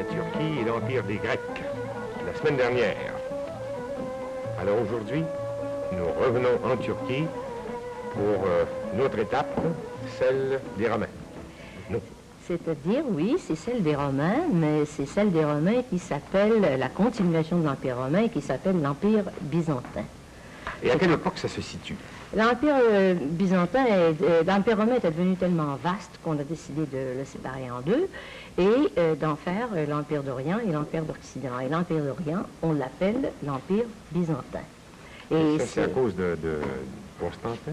la Turquie et l'Empire des Grecs, la semaine dernière. Alors aujourd'hui, nous revenons en Turquie pour une autre étape, celle des Romains. Nous. C'est-à-dire, oui, c'est celle des Romains, mais c'est celle des Romains qui s'appelle la continuation de l'Empire romain, qui s'appelle l'Empire byzantin. Et à quelle époque ça se situe? L'Empire byzantin, l'Empire romain était devenu tellement vaste qu'on a décidé de le séparer en deux et d'en faire l'Empire d'Orient et l'Empire d'Occident. Et l'Empire d'Orient, on l'appelle l'Empire byzantin. Et c'est à cause de Constantin,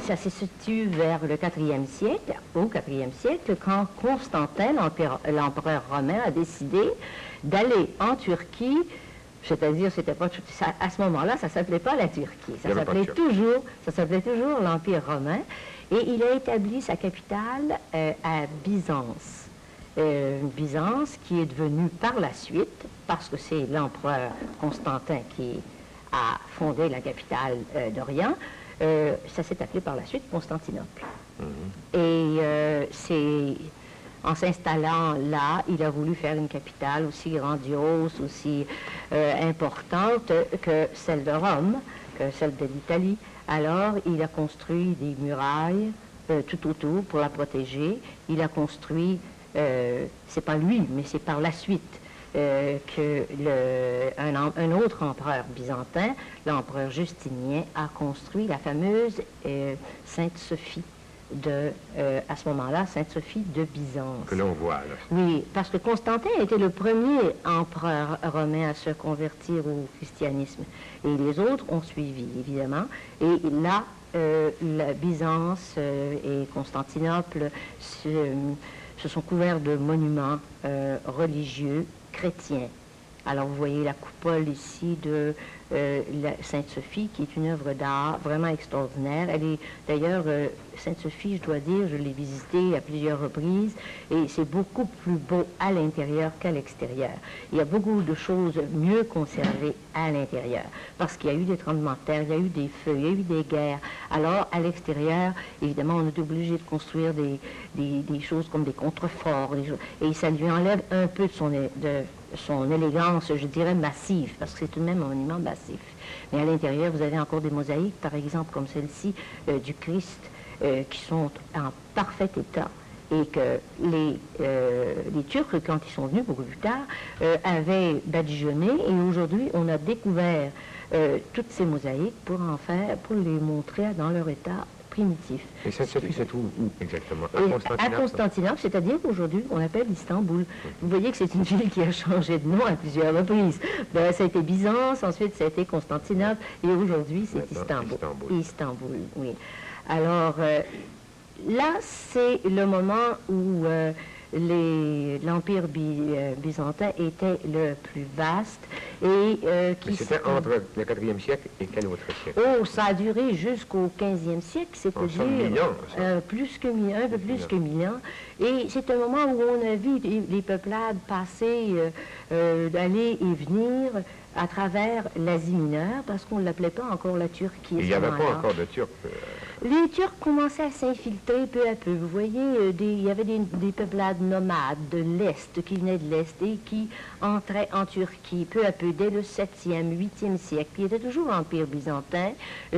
ça se situe vers le IVe siècle, au IVe siècle, quand Constantin, l'empereur romain, a décidé d'aller en Turquie. C'est-à-dire, c'était pas à ce moment-là, ça s'appelait pas la Turquie, ça s'appelait toujours l'Empire romain, et il a établi sa capitale à Byzance. Byzance qui est devenue par la suite, parce que c'est l'empereur Constantin qui a fondé la capitale d'Orient, ça s'est appelé par la suite Constantinople. Et c'est en s'installant là, il a voulu faire une capitale aussi grandiose, aussi importante que celle de Rome, que celle de l'Italie. Alors, il a construit des murailles tout autour pour la protéger. Il a construit, c'est pas lui, mais c'est par la suite un autre empereur byzantin, l'empereur Justinien, a construit la fameuse Sainte-Sophie. À ce moment-là, Sainte-Sophie de Byzance. Que l'on voit, là. Oui, parce que Constantin était le premier empereur romain à se convertir au christianisme. Et les autres ont suivi, évidemment. Et là, la Byzance et Constantinople se sont couverts de monuments religieux chrétiens. Alors, vous voyez la coupole ici de la Sainte-Sophie, qui est une œuvre d'art vraiment extraordinaire. Elle est, d'ailleurs, Sainte-Sophie, je dois dire, je l'ai visitée à plusieurs reprises, et c'est beaucoup plus beau à l'intérieur qu'à l'extérieur. Il y a beaucoup de choses mieux conservées à l'intérieur, parce qu'il y a eu des tremblements de terre, il y a eu des feux, il y a eu des guerres. Alors, à l'extérieur, évidemment, on est obligé de construire des choses comme des contreforts, et ça lui enlève un peu de son élégance, je dirais, massive, parce que c'est tout de même un monument massif. Mais à l'intérieur, vous avez encore des mosaïques, par exemple, comme celle-ci, du Christ, qui sont en parfait état, et que les Turcs, quand ils sont venus beaucoup plus tard, avaient badigeonné, et aujourd'hui, on a découvert toutes ces mosaïques pour les montrer dans leur état primitif. Et Sainte-Sophie, c'est où exactement? À Constantinople, c'est-à-dire qu'aujourd'hui, on l'appelle Istanbul. Vous voyez que c'est une ville qui a changé de nom à plusieurs reprises. Ben, ça a été Byzance, ensuite ça a été Constantinople, et aujourd'hui, c'est Istanbul. Istanbul, oui. Alors, là, c'est le moment où l'Empire byzantin était le plus vaste et qui c'était entre le IVe siècle et quel autre siècle? Oh, ça a duré jusqu'au 15e siècle, c'est-à-dire un peu plus que 1000 ans. Et c'est un moment où on a vu les peuplades passer, d'aller et venir à travers l'Asie mineure, parce qu'on ne l'appelait pas encore la Turquie. Il n'y avait pas encore de Turcs. Les Turcs commençaient à s'infiltrer peu à peu. Vous voyez, il y avait des peuplades nomades de l'Est, qui venaient de l'Est et qui entraient en Turquie peu à peu dès le 7e, 8e siècle. Il y était toujours l'Empire byzantin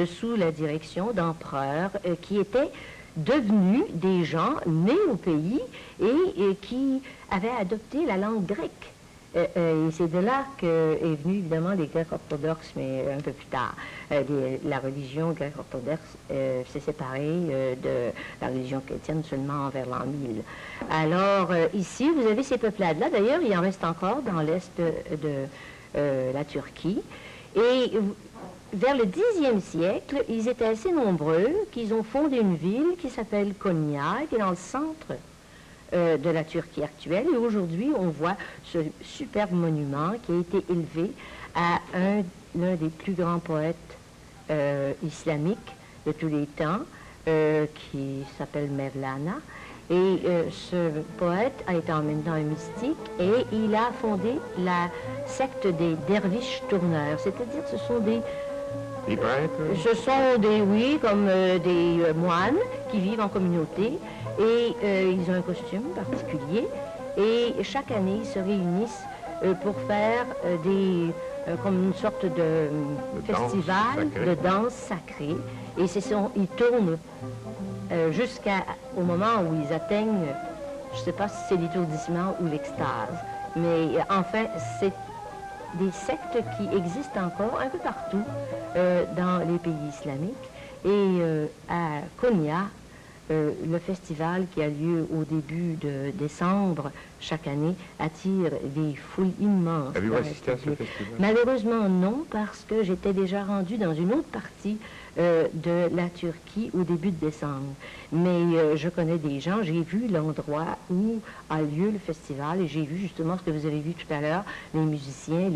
sous la direction d'empereurs qui étaient devenus des gens nés au pays et qui avaient adopté la langue grecque. Et c'est de là qu'est venu évidemment les Grecs orthodoxes, mais un peu plus tard. La religion grecque orthodoxe s'est séparée de la religion chrétienne seulement vers l'an 1000. Alors ici, vous avez ces peuplades-là. D'ailleurs, il en reste encore dans l'est de la Turquie. Et vers le Xe siècle, ils étaient assez nombreux qu'ils ont fondé une ville qui s'appelle Konya, qui est dans le centre de la Turquie actuelle. Et aujourd'hui, on voit ce superbe monument qui a été élevé à l'un des plus grands poètes islamiques de tous les temps, qui s'appelle Mevlana. Et ce poète a été en même temps un mystique et il a fondé la secte des derviches tourneurs, c'est-à-dire ce sont des prêtres? Ce sont des moines qui vivent en communauté et ils ont un costume particulier Et chaque année, ils se réunissent pour faire comme une sorte de festival de danse sacrée. Et ils tournent jusqu'au moment où ils atteignent, je ne sais pas si c'est l'étourdissement ou l'extase, mais enfin, c'est des sectes qui existent encore un peu partout dans les pays islamiques. Et à Konya, le festival qui a lieu au début de décembre chaque année attire des foules immenses. Avez-vous assisté à ce festival? Malheureusement non, parce que j'étais déjà rendue dans une autre partie de la Turquie au début de décembre. Mais je connais des gens, j'ai vu l'endroit où a lieu le festival et j'ai vu justement ce que vous avez vu tout à l'heure, les musiciens,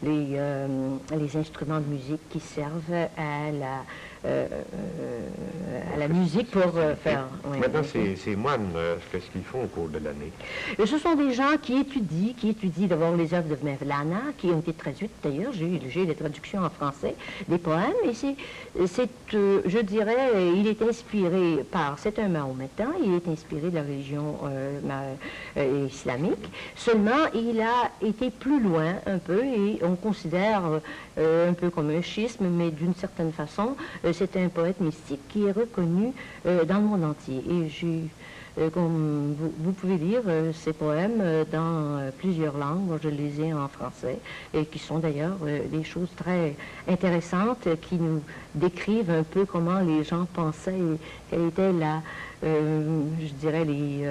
les instruments de musique qui servent à la musique pour faire... Maintenant, ces moines, qu'est-ce qu'ils font au cours de l'année? Ce sont des gens qui étudient d'abord les œuvres de Mevlana, qui ont été traduites d'ailleurs, j'ai les traductions en français, des poèmes, et je dirais, il est inspiré par, c'est un mahométan, il est inspiré de la religion islamique, seulement il a été plus loin un peu, et on considère un peu comme un schisme, mais d'une certaine façon, c'est un poète mystique qui est reconnu dans le monde entier. Et comme vous pouvez lire ces poèmes dans plusieurs langues, moi je les ai en français, et qui sont d'ailleurs des choses très intéressantes qui nous décrivent un peu comment les gens pensaient et quelle était je dirais, les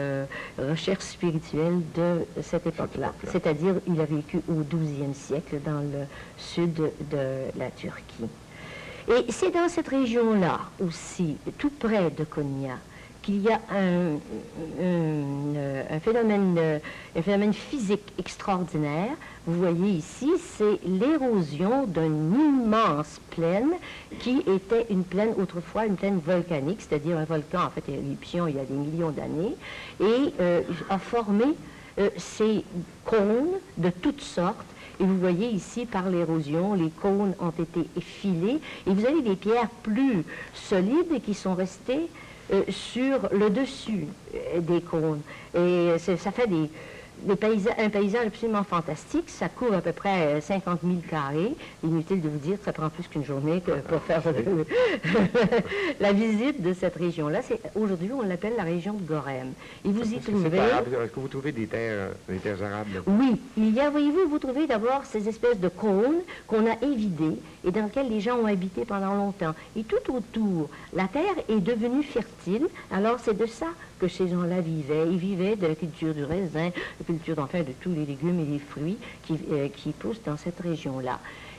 recherches spirituelles de cette époque-là. C'est-à-dire, il a vécu au XIIe siècle dans le sud de la Turquie. Et c'est dans cette région-là aussi, tout près de Konya, qu'il y a un phénomène physique extraordinaire. Vous voyez ici, c'est l'érosion d'une immense plaine qui était une plaine autrefois, une plaine volcanique, c'est-à-dire un volcan en fait éruption il y a des millions d'années, et a formé ces cônes de toutes sortes. Et vous voyez ici, par l'érosion, les cônes ont été effilés, et vous avez des pierres plus solides qui sont restées sur le dessus des cônes. Et ça fait un paysage absolument fantastique. Ça couvre à peu près 50 000 carrés. Inutile de vous dire que ça prend plus qu'une journée pour faire la visite de cette région-là. Aujourd'hui, on l'appelle la région de Gorem. Et vous y trouvez... Est-ce que vous trouvez des terres arabes là? Oui, il y a, voyez-vous, vous trouvez d'abord ces espèces de cônes qu'on a évidés et dans lesquels les gens ont habité pendant longtemps. Et tout autour, la terre est devenue fertile. Alors c'est de ça que ces gens-là vivaient. Ils vivaient de la culture du raisin, de la culture enfin de tous les légumes et les fruits qui poussent dans cette région-là.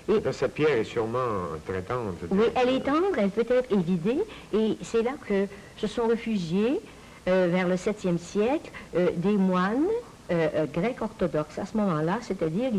Et cette pierre est sûrement très tendre. Oui, elle est tendre, elle peut être évidée, et c'est là que se sont réfugiés vers le 7e siècle des moines grecs orthodoxes. À ce moment-là, c'est-à-dire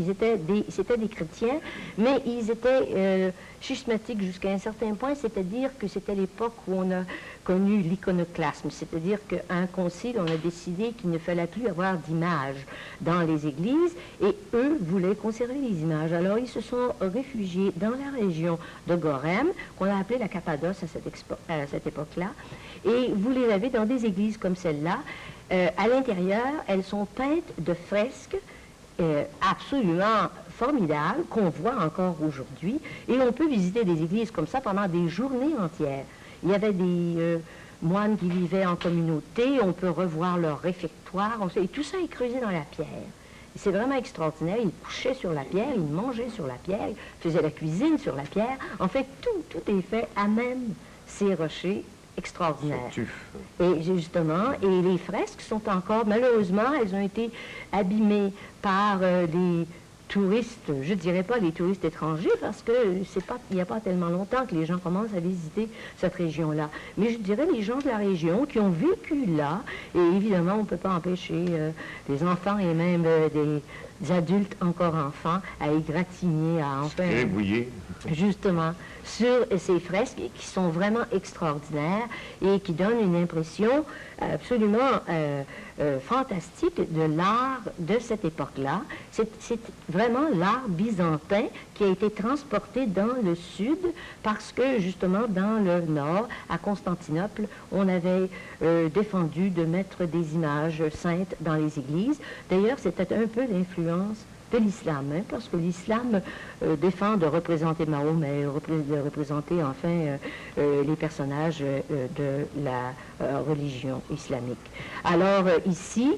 c'était des chrétiens, mais ils étaient schismatiques jusqu'à un certain point, c'est-à-dire que c'était l'époque où on a connu l'iconoclasme, c'est-à-dire qu'à un concile, on a décidé qu'il ne fallait plus avoir d'images dans les églises, et eux voulaient conserver les images. Alors ils se sont réfugiés dans la région de Gorem, qu'on a appelée la Cappadoce à cette époque-là, et vous les avez dans des églises comme celle-là. À l'intérieur, elles sont peintes de fresques absolument formidables qu'on voit encore aujourd'hui. Et on peut visiter des églises comme ça pendant des journées entières. Il y avait des moines qui vivaient en communauté, on peut revoir leur réfectoire, et tout ça est creusé dans la pierre. C'est vraiment extraordinaire. Ils couchaient sur la pierre, ils mangeaient sur la pierre, ils faisaient la cuisine sur la pierre. En fait, tout est fait à même ces rochers extraordinaire. Et justement, et les fresques sont encore, malheureusement, elles ont été abîmées par les touristes, je ne dirais pas les touristes étrangers, parce que il n'y a pas tellement longtemps que les gens commencent à visiter cette région-là. Mais je dirais les gens de la région qui ont vécu là, et évidemment, on ne peut pas empêcher les enfants et même adultes encore enfants à égratigner, à enfin... Gribouillé. Justement, sur ces fresques qui sont vraiment extraordinaires et qui donnent une impression absolument fantastique de l'art de cette époque-là. C'est vraiment l'art byzantin qui a été transporté dans le sud parce que, justement, dans le nord, à Constantinople, on avait défendu de mettre des images saintes dans les églises. D'ailleurs, c'était un peu l'influence de l'islam, hein, parce que l'islam défend de représenter Mahomet, de représenter enfin les personnages de la religion islamique. Alors ici,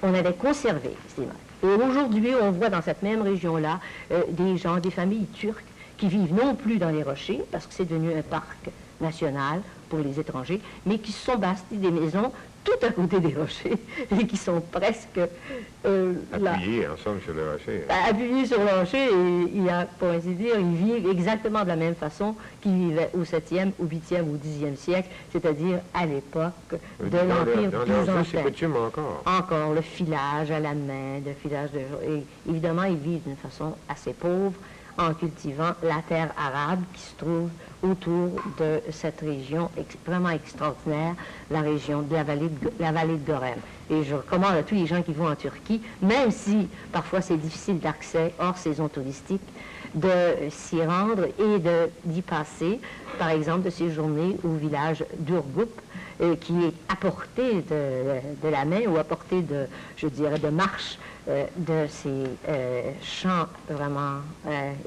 on avait conservé ces images. Et aujourd'hui, on voit dans cette même région-là des gens, des familles turques qui vivent non plus dans les rochers, parce que c'est devenu un parc national pour les étrangers, mais qui se sont bâtis des maisons tout à côté des rochers et qui sont presque appuyés ensemble sur le rocher. Appuyés sur le rocher et il y a, pour ainsi dire, ils vivent exactement de la même façon qu'ils vivaient au 7e, au 8e ou 10e siècle, c'est-à-dire à l'époque de l'Empire byzantin. C'est coutume encore. Encore, le filage à la main, le filage de... Et évidemment, ils vivent d'une façon assez pauvre en cultivant la terre arabe qui se trouve autour de cette région vraiment extraordinaire, la région de la vallée de Gorem. Et je recommande à tous les gens qui vont en Turquie, même si parfois c'est difficile d'accès hors saison touristique, de s'y rendre et d'y passer, par exemple de séjourner au village d'Urgup, qui est à portée de la main ou à portée de, je dirais, de marche de ces champs vraiment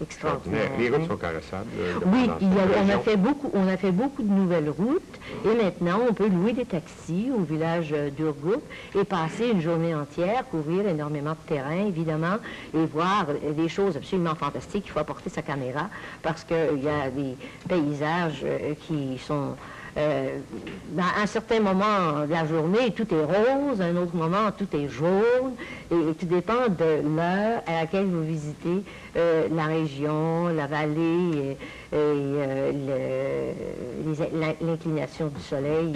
extraordinaires. Les routes sont carrossables. Oui, on a fait beaucoup de nouvelles routes et maintenant on peut louer des taxis au village d'Urgup et passer une journée entière, couvrir énormément de terrain évidemment et voir des choses absolument fantastiques. Il faut apporter sa caméra parce qu'il y a des paysages qui sont... à un certain moment de la journée, tout est rose, à un autre moment, tout est jaune, et tout dépend de l'heure à laquelle vous visitez la région, la vallée, l'inclination du soleil.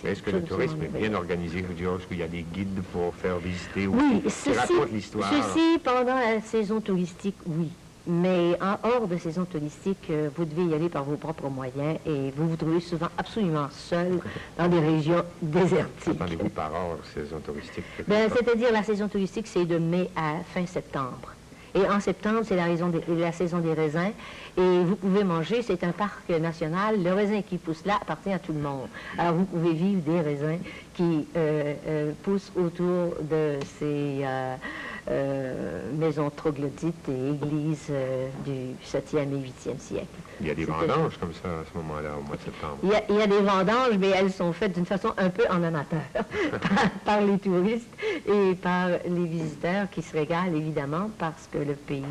Est-ce que le tourisme est bien organisé? Est-ce qu'il y a des guides pour faire visiter ou oui, qui racontent l'histoire? Ceci, pendant la saison touristique, oui. Mais en hors de saison touristique, vous devez y aller par vos propres moyens et vous vous trouvez souvent absolument seul dans des régions désertiques. Attendez-vous par hors saison touristique? C'est-à-dire la saison touristique, c'est de mai à fin septembre. Et en septembre, c'est la saison des raisins. Et vous pouvez manger, c'est un parc national. Le raisin qui pousse là appartient à tout le monde. Alors vous pouvez vivre des raisins qui poussent autour de ces... maisons troglodytes et églises du 7e et 8e siècle. Il y a des vendanges comme ça à ce moment-là, au mois de septembre. Il y a des vendanges, mais elles sont faites d'une façon un peu en amateur par les touristes et par les visiteurs qui se régalent évidemment parce que le pays,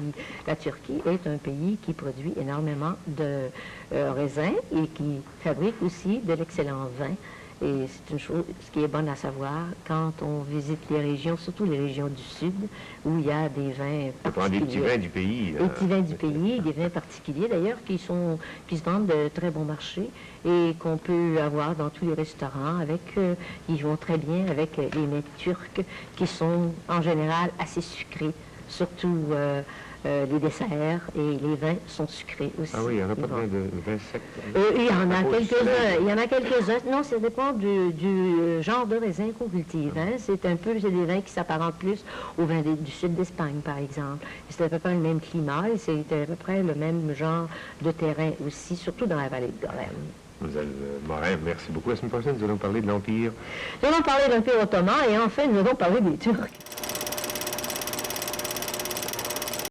la Turquie, est un pays qui produit énormément de raisins et qui fabrique aussi de l'excellent vin. Et c'est une chose qui est bonne à savoir quand on visite les régions, surtout les régions du sud, où il y a des vins particuliers. On prend des petits vins du pays. Des petits vins du pays, des vins particuliers d'ailleurs, qui se vendent de très bon marché et qu'on peut avoir dans tous les restaurants. Ils vont très bien avec les mets turcs qui sont en général assez sucrés, surtout... les desserts et les vins sont sucrés aussi. Ah oui, il n'y en a pas plein de vins secs? Il y en a quelques-uns. Il y en a quelques-uns. Non, ça dépend du genre de raisin qu'on cultive. Hein. C'est des vins qui s'apparentent plus aux vins du sud d'Espagne, par exemple. C'est à peu près le même climat et c'est à peu près le même genre de terrain aussi, surtout dans la vallée de Gorem. Mademoiselle Morin, merci beaucoup. La semaine prochaine, nous allons parler de l'Empire. Nous allons parler de l'Empire ottoman et enfin, nous allons parler des Turcs.